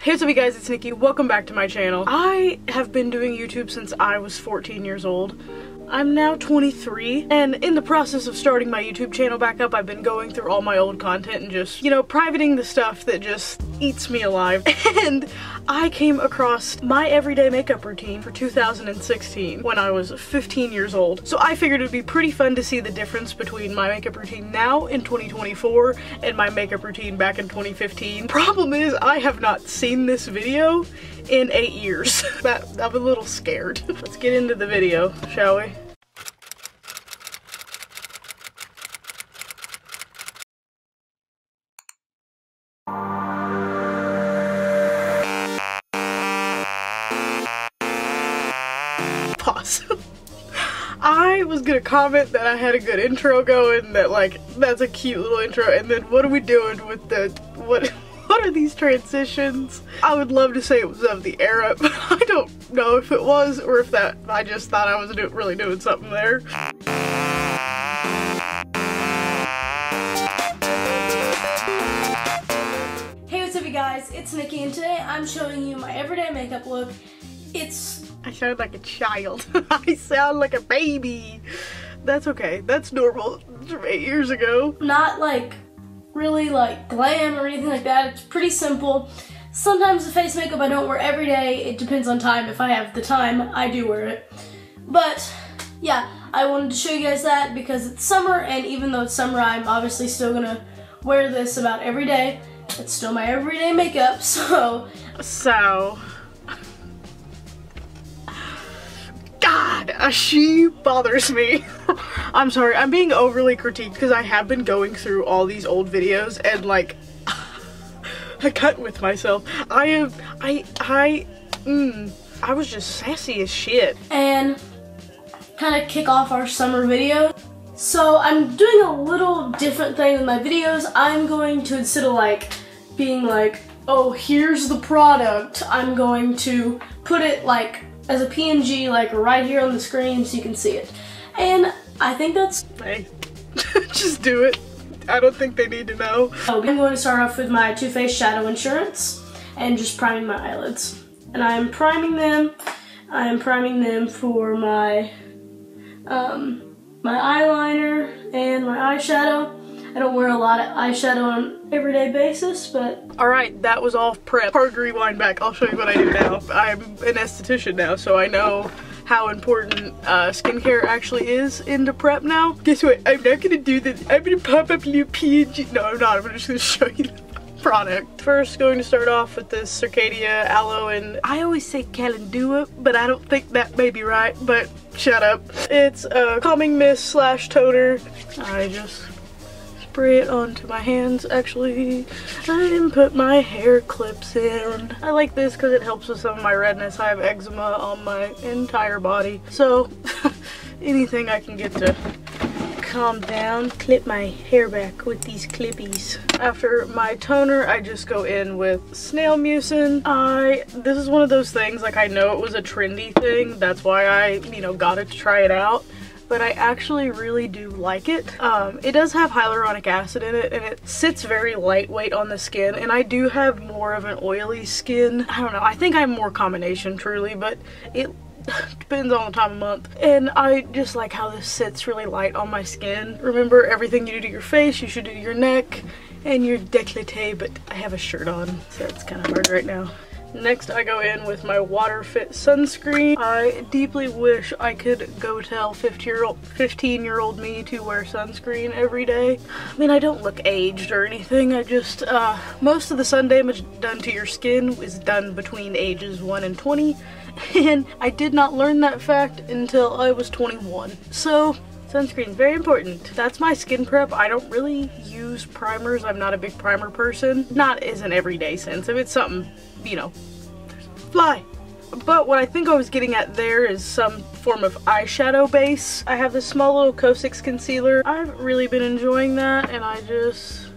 Hey, what's up you guys, it's Nikki. Welcome back to my channel. I have been doing YouTube since I was 14 years old. I'm now 23, and in the process of starting my YouTube channel back up, I've been going through all my old content and just, you know, privating the stuff that just eats me alive. And I came across my everyday makeup routine for 2016 when I was 15 years old. So I figured it'd be pretty fun to see the difference between my makeup routine now in 2024 and my makeup routine back in 2015. Problem is, I have not seen this video in 8 years. I'm a little scared. Let's get into the video, shall we? Pause. I was gonna comment that I had a good intro going, that like, that's a cute little intro, and then what are we doing with the, what are these transitions? I would love to say it was of the era, but I don't know if it was, or if that, I just thought I was really doing something there. Hey, what's up you guys, it's Nikki, and today I'm showing you my everyday makeup look. I sound like a child. I sound like a baby. That's okay, that's normal. It's from 8 years ago. Not like really like glam or anything like that. It's pretty simple. Sometimes the face makeup I don't wear every day. It depends on time. If I have the time, I do wear it. But yeah, I wanted to show you guys that because it's summer, and even though it's summer, I'm obviously still gonna wear this about every day. It's still my everyday makeup, so God, she bothers me. I'm sorry, I'm being overly critiqued because I have been going through all these old videos and like, I cut with myself. I was just sassy as shit. And kind of kick off our summer video. So I'm doing a little different thing with my videos. I'm going to, instead of like being like, oh, here's the product, I'm going to put it like as a PNG, like right here on the screen so you can see it. And I think that's... Hey, just do it. I don't think they need to know. I'm going to start off with my Too Faced Shadow Insurance and just priming my eyelids. And I'm priming them. I'm priming them for my my eyeliner and my eyeshadow. I don't wear a lot of eyeshadow on an everyday basis, but... Alright, that was all prep. Hard to rewind back. I'll show you what I do now. I'm an esthetician now, so I know how important skincare actually is into prep now. Guess what? I'm not gonna do this. I'm gonna pop up a new PNG. No, I'm not. I'm just gonna show you the product. First, going to start off with this Circadia Aloe, and I always say Calendula, but I don't think that may be right, but shut up. It's a calming mist slash toner. I just spray it onto my hands. Actually, I didn't put my hair clips in. I like this because it helps with some of my redness. I have eczema on my entire body, so anything I can get to calm down. Clip my hair back with these clippies. After my toner, I just go in with Snail Mucin. This is one of those things, like, I know it was a trendy thing, that's why I, you know, got it to try it out. But I actually really do like it. It does have hyaluronic acid in it, and it sits very lightweight on the skin, and I do have more of an oily skin. I don't know, I think I'm more combination truly, but it depends on the time of month. And I just like how this sits really light on my skin. Remember, everything you do to your face, you should do to your neck and your décolleté, but I have a shirt on, so it's kind of hard right now. Next, I go in with my Water Fit sunscreen. I deeply wish I could go tell 15-year-old me to wear sunscreen every day. I mean, I don't look aged or anything. I just, most of the sun damage done to your skin is done between ages 1 and 20. And I did not learn that fact until I was 21. So, sunscreen is very important. That's my skin prep. I don't really use primers. I'm not a big primer person. Not as an everyday sense. If it's something, you know, fly. But what I think I was getting at there is some form of eyeshadow base. I have this small little COSRX concealer. I've really been enjoying that, and I just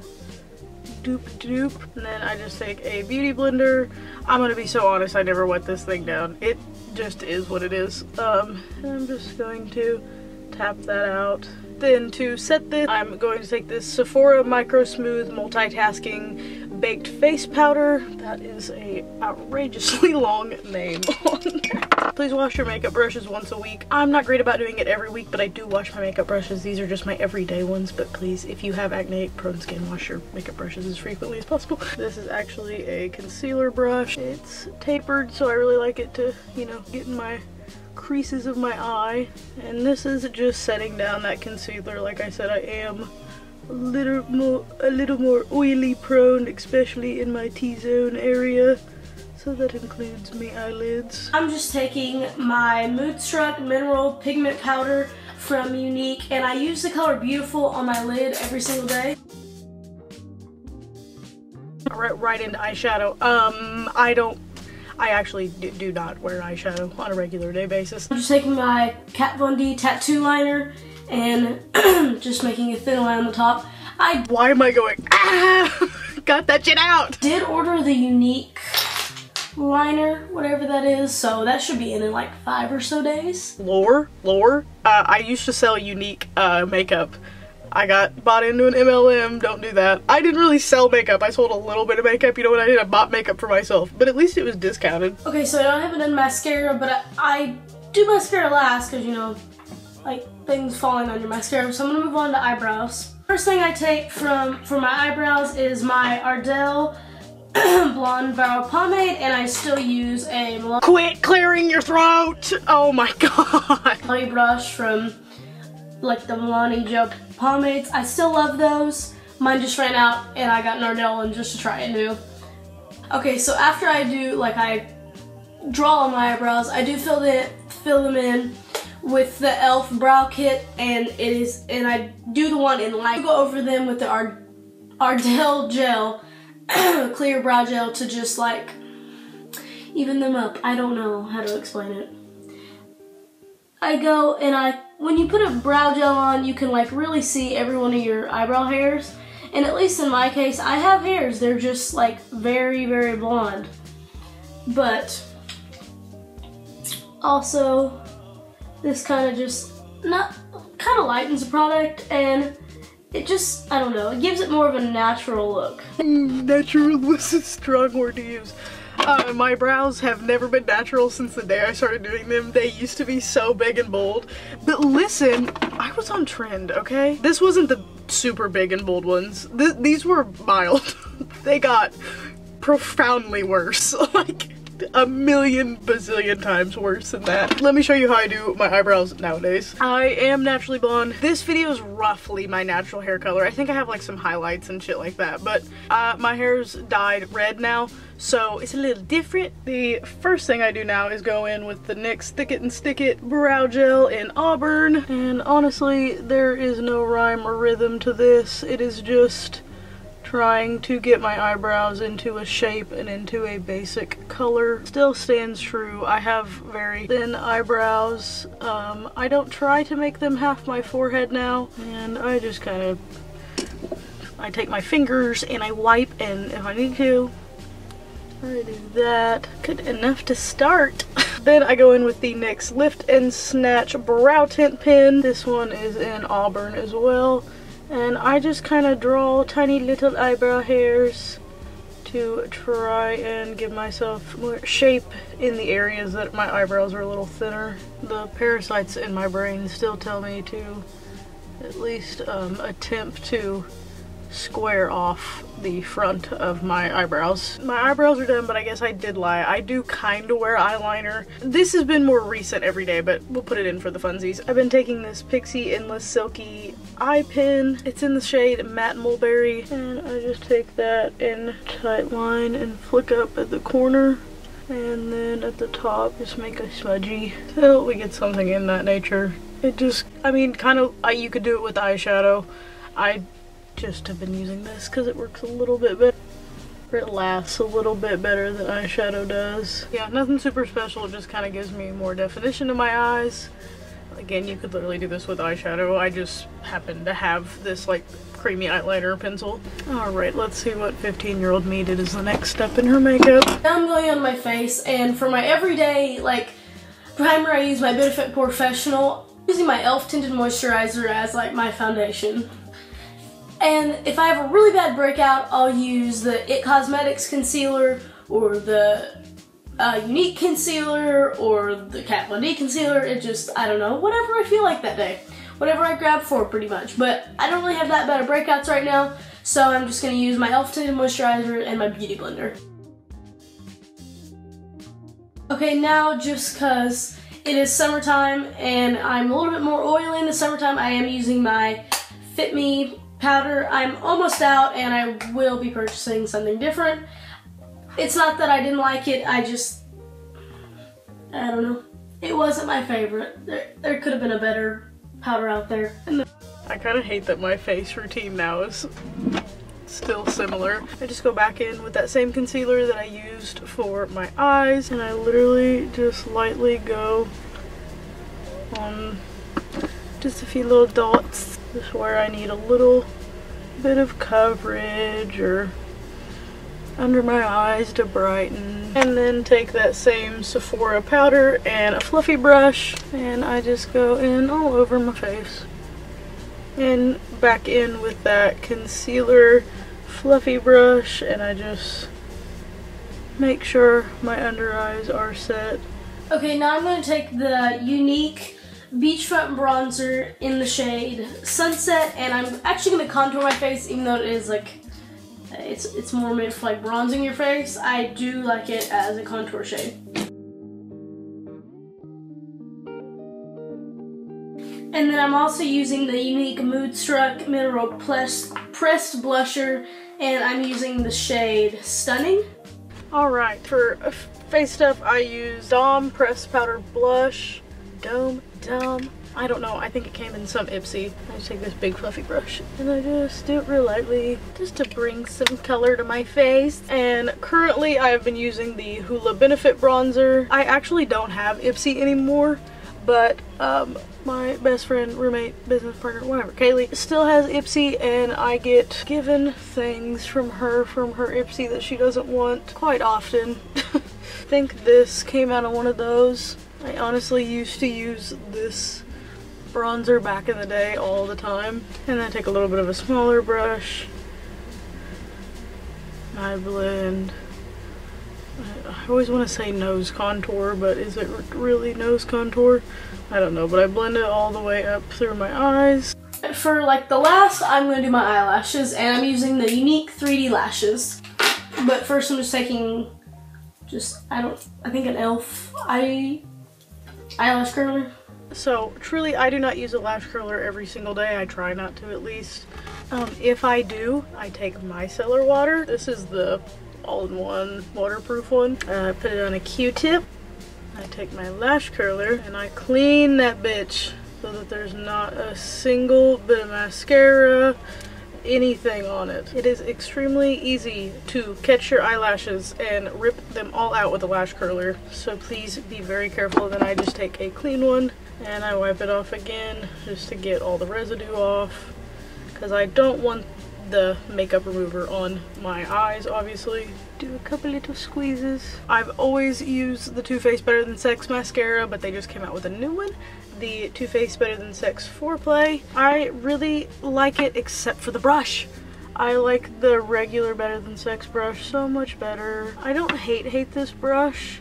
doop, and then I just take a beauty blender. I'm gonna be so honest, I never wet this thing down. It just is what it is. And I'm just going to tap that out. Then to set this, I'm going to take this Sephora Micro Smooth Multitasking Baked Face Powder. That is a outrageously long name on there. Please wash your makeup brushes once a week. I'm not great about doing it every week, but I do wash my makeup brushes. These are just my everyday ones, but please, if you have acneic prone skin, wash your makeup brushes as frequently as possible. This is actually a concealer brush. It's tapered, so I really like it to, you know, get in my creases of my eye. And this is just setting down that concealer. Like I said, I am a little more oily prone, especially in my T-zone area. So that includes my eyelids. I'm just taking my Moodstruck Mineral Pigment Powder from Younique, and I use the color Beautiful on my lid every single day. Right into eyeshadow. I actually do not wear eyeshadow on a regular day basis. I'm just taking my Kat Von D tattoo liner and just making a thin line on the top. Why am I going, ah! Got that shit out! Did order the Younique liner, whatever that is, so that should be in like 5 or so days. Lore. I used to sell Younique makeup. I got bought into an MLM, don't do that. I didn't really sell makeup, I sold a little bit of makeup. You know what I did? I bought makeup for myself, but at least it was discounted. Okay, so I haven't done mascara, but I do mascara last, because, you know, like things falling on your mascara. So I'm gonna move on to eyebrows. First thing I take for my eyebrows is my Ardell Blonde Brow Pomade, and I still use a Quit clearing your throat! Oh my god! Honey brush from like the Milani Gel pomades. I still love those. Mine just ran out and I got an Ardell one just to try it new. Okay, so after I do, like I draw on my eyebrows, I do fill them in with the e.l.f. brow kit, and I do the one in light. I go over them with the Ardell gel, clear brow gel, to just like even them up. I don't know how to explain it. I go and when you put a brow gel on, you can like really see every one of your eyebrow hairs. And at least in my case, I have hairs. They're just like very, very blonde. But also, this kind of lightens the product, and it just, I don't know, it gives it more of a natural look. Natural was a strong word to use. My brows have never been natural since the day I started doing them. They used to be so big and bold. But listen, I was on trend, okay? This wasn't the super big and bold ones. These were mild. They got profoundly worse. Like a million bazillion times worse than that. Let me show you how I do my eyebrows nowadays. I am naturally blonde. This video is roughly my natural hair color. I think I have like some highlights and shit like that, but my hair's dyed red now, so it's a little different. The first thing I do now is go in with the NYX Thick It and Stick It brow gel in Auburn, and honestly, there is no rhyme or rhythm to this. It is just trying to get my eyebrows into a shape and into a basic color. Still stands true. I have very thin eyebrows. I don't try to make them half my forehead now, and I just kind of, I take my fingers and I wipe, and if I need to, I do that. Good enough to start. Then I go in with the NYX Lift and Snatch Brow Tint Pen. This one is in Auburn as well. And I just kind of draw tiny little eyebrow hairs to try and give myself more shape in the areas that my eyebrows are a little thinner. The parasites in my brain still tell me to at least attempt to square off the front of my eyebrows. My eyebrows are done, but I guess I did lie. I do kind of wear eyeliner. This has been more recent every day, but we'll put it in for the funsies. I've been taking this Pixi Endless Silky eye pen. It's in the shade Matte Mulberry, and I just take that in tight line and flick up at the corner, and then at the top just make a smudgy till we get something in that nature. It just, I mean, kind of, you could do it with eyeshadow. I just have been using this because it works a little bit better. It lasts a little bit better than eyeshadow does. Yeah, nothing super special, it just kind of gives me more definition to my eyes. Again, you could literally do this with eyeshadow. I just happen to have this like creamy eyeliner pencil. Alright, let's see what 15-year-old me did as the next step in her makeup. Now I'm going on my face, and for my everyday like primer, I use my Benefit Professional. I'm using my e.l.f. tinted moisturizer as like my foundation. And if I have a really bad breakout, I'll use the It Cosmetics concealer or the Younique concealer or the Kat Von D concealer. It just, I don't know, whatever I feel like that day. Whatever I grab for, pretty much. But I don't really have that bad of breakouts right now, so I'm just going to use my e.l.f. tinted moisturizer and my beauty blender. Okay, now just because it is summertime and I'm a little bit more oily in the summertime, I am using my Fit Me powder. I'm almost out and I will be purchasing something different. It's not that I didn't like it, I don't know. It wasn't my favorite. There could have been a better powder out there. I kind of hate that my face routine now is still similar. I just go back in with that same concealer that I used for my eyes, and I literally just lightly go on just a few little dots, just where I need a little bit of coverage or under my eyes to brighten. And then take that same Sephora powder and a fluffy brush, and I just go in all over my face. And back in with that concealer fluffy brush, and I just make sure my under eyes are set. Okay, now I'm going to take the Younique Beachfront Bronzer in the shade Sunset, and I'm actually going to contour my face, even though it is like, it's more made for like bronzing your face. I do like it as a contour shade. And then I'm also using the Younique Moodstruck Mineral Pressed Blusher, and I'm using the shade Stunning. Alright, for face stuff I use Dome Pressed Powder Blush. Dome. I don't know, I think it came in some Ipsy. I just take this big fluffy brush and I just do it real lightly just to bring some color to my face. And currently I have been using the Hoola Benefit Bronzer. I actually don't have Ipsy anymore, but my best friend, roommate, business partner, whatever, Kaylee, still has Ipsy, and I get given things from her Ipsy that she doesn't want quite often. I think this came out of one of those. I honestly used to use this bronzer back in the day all the time. And then I take a little bit of a smaller brush. I blend. I always want to say nose contour, but is it really nose contour? I don't know, but I blend it all the way up through my eyes. For like the last, I'm going to do my eyelashes, and I'm using the Younique 3D lashes. But first I'm just taking I think an e.l.f. eyelash curler. So truly I do not use a lash curler every single day. I try not to, at least. If I do, I take micellar water. This is the all-in-one waterproof one. I put it on a Q-tip. I take my lash curler and I clean that bitch so that there's not a single bit of mascara, anything on it. It is extremely easy to catch your eyelashes and rip them all out with a lash curler, so please be very careful. Then I just take a clean one and I wipe it off again just to get all the residue off, because I don't want the makeup remover on my eyes, obviously. Do a couple little squeezes. I've always used the Too Faced Better Than Sex mascara, but they just came out with a new one, the Too Faced Better Than Sex Foreplay. I really like it, except for the brush. I like the regular Better Than Sex brush so much better. I don't hate this brush.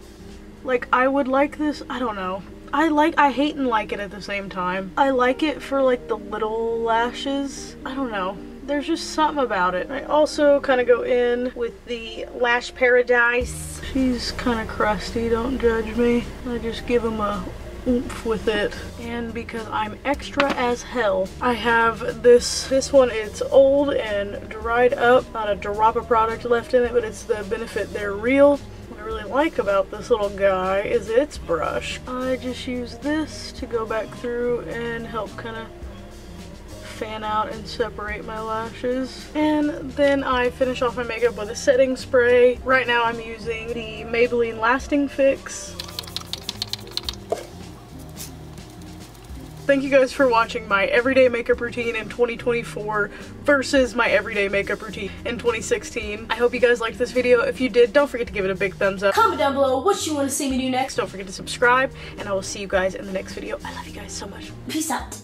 Like, I would like this, I don't know. I hate and like it at the same time. I like it for like the little lashes. I don't know. There's just something about it. I also kind of go in with the Lash Paradise. She's kind of crusty, don't judge me. I just give them a oomph with it. And because I'm extra as hell, I have this one. It's old and dried up. Not a drop of product left in it, but it's the Benefit They're Real. What I really like about this little guy is its brush. I just use this to go back through and help kind of fan out and separate my lashes. And then I finish off my makeup with a setting spray. Right now I'm using the Maybelline Lasting Fix. Thank you guys for watching my everyday makeup routine in 2024 versus my everyday makeup routine in 2016. I hope you guys liked this video. If you did, don't forget to give it a big thumbs up. Comment down below what you want to see me do next. Don't forget to subscribe, and I will see you guys in the next video. I love you guys so much. Peace out.